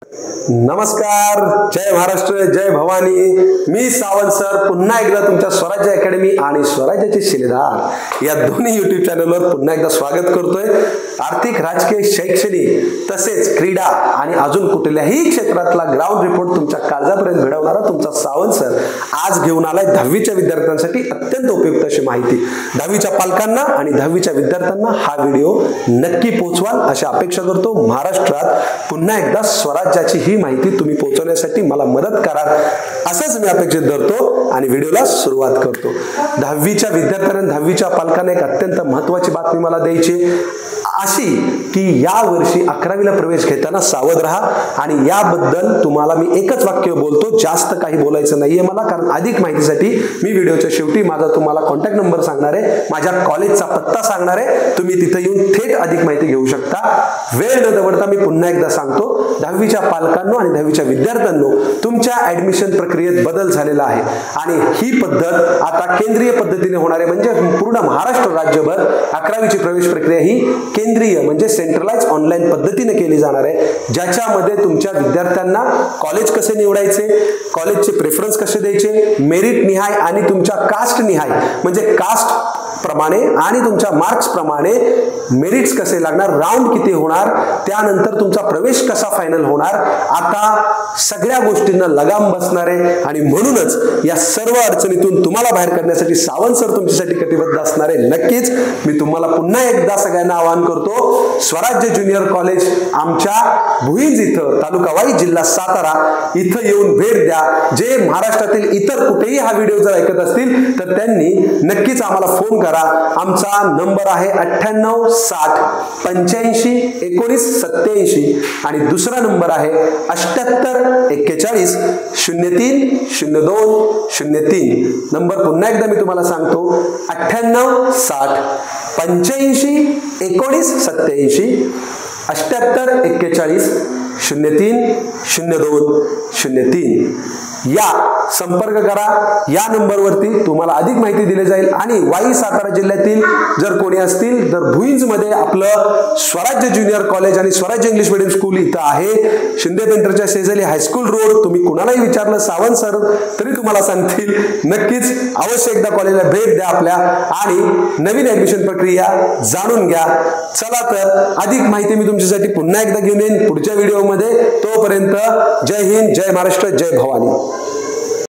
नमस्कार, जय महाराष्ट्र, जय भवानी. मी सावंत सर पुन्हा एकदा तुमच्या स्वराज्य अकॅडमी आणि स्वराज्याचे शिलेदार या दोन्ही YouTube चॅनलवर पुन्हा एकदा स्वागत करतोय. आर्थिक, राजकीय, शैक्षणिक तसेच क्रीडा आणि अजून कुठल्याही क्षेत्रातला ग्राउंड रिपोर्ट तुमच्या काळजापर्यंत घडवणारा तुमचा सावंत सर आज घेऊन आलाय 10वीच्या विद्यार्थ्यांसाठी अत्यंत उपयुक्त अशी माहिती. 10वीच्या पालकांना आणि 10वीच्या विद्यार्थ्यांना हा व्हिडिओ नक्की पोहोचवाल अशी अपेक्षा करतो. महाराष्ट्रात पुन्हा एकदा स्वराज्याची ही माहिती तुम्ही पोहोचवण्यासाठी मला मदत करा असंच मी अपेक्षित धरतो आणि व्हिडिओला सुरुवात करतो. 10वीच्या विद्यार्थ्यांना 10वीच्या पालकांना एक अत्यंत महत्त्वाची बातमी मला द्यायची अशी की या वर्षी 11वीला प्रवेश घेताना सावध राहा. आणि याबद्दल तुम्हाला मी एकच वाक्य बोलतो, जास्त काही बोलायचं नाहीये मला, कारण अधिक माहितीसाठी मी व्हिडिओच्या शेवटी माझा तुम्हाला कॉन्टॅक्ट नंबर सांगणार आहे, माझ्या कॉलेजचा पत्ता सांगणार आहे. तुम्ही तिथे येऊन थेट अधिक माहिती घेऊ शकता. वेळ न दवडता मी पुन्हा एकदा सांगतो, 10वीच्या पालकांनो आणि 10वीच्या विद्यार्थ्यांनो तुमच्या ऍडमिशन प्रक्रियेत बदल झालेला आहे आणि ही पद्धत आता केंद्रीय पद्धतीने होणार आहे. म्हणजे पूर्ण महाराष्ट्र राज्यभर 11वीची प्रवेश प्रक्रिया ही केंद्रीय म्हणजे सेंट्रलाइज ऑनलाईन पद्धतीने केली जाणार आहे, ज्याच्यामध्ये तुमच्या विद्यार्थ्यांना कॉलेज कसे निवडायचे, कॉलेजचे प्रेफरन्स कसे द्यायचे, मेरिट निहाय आणि तुमच्या कास्ट निहाय म्हणजे कास्ट प्रमाणे आणि तुमच्या मार्क्स प्रमाणे मेरिट्स कसे लागणार, राउंड किती होणार, त्यानंतर तुमचा प्रवेश कसा फायनल होणार, आता सगळ्या गोष्टींना लगाम बसणार आहे. आणि म्हणूनच या सर्व अडचणीतून तुम्हाला बाहेर काढण्यासाठी सावंत सर तुमच्यासाठी कटिबद्ध असणार आहे. नक्कीच मी तुम्हाला पुन्हा एकदा सगळ्यांना आवाहन करतो, स्वराज्य ज्युनियर कॉलेज आमच्या भुईंज इथं, तालुका वाई, जिल्हा सातारा इथं येऊन भेट द्या. जे महाराष्ट्रातील इतर कुठेही हा व्हिडिओ जर ऐकत असतील तर त्यांनी नक्कीच आम्हाला फोन करा. आमचा नंबर आहे 98 60 85 19 87 आणि दुसरा नंबर आहे 78 41 03 02 03. नंबर पुन्हा एकदा मी तुम्हाला सांगतो, 98 60 85 19 87 78 41 03 02 03. या संपर्क करा. या नंबरवरती तुम्हाला अधिक माहिती दिली जाईल. आणि वाई सातारा जिल्ह्यातील जर कोणी असतील तर भुईंज मध्ये आपलं स्वराज्य ज्युनियर कॉलेज आणि स्वराज्य इंग्लिश मीडियम स्कूल इथं आहे, शिंदे पेंटरच्या शेजारी हायस्कूल रोड. तुम्ही कुणालाही विचारलं सावंत सर तरी तुम्हाला सांगतील. नक्कीच अवश्य एकदा कॉलेजला भेट द्या आपल्या आणि नवीन ऍडमिशन प्रक्रिया जाणून घ्या. चला तर अधिक माहिती मी तुमच्यासाठी पुन्हा एकदा घेऊन येईन पुढच्या व्हिडिओमध्ये. तोपर्यंत जय हिंद, जय महाराष्ट्र, जय भवानी.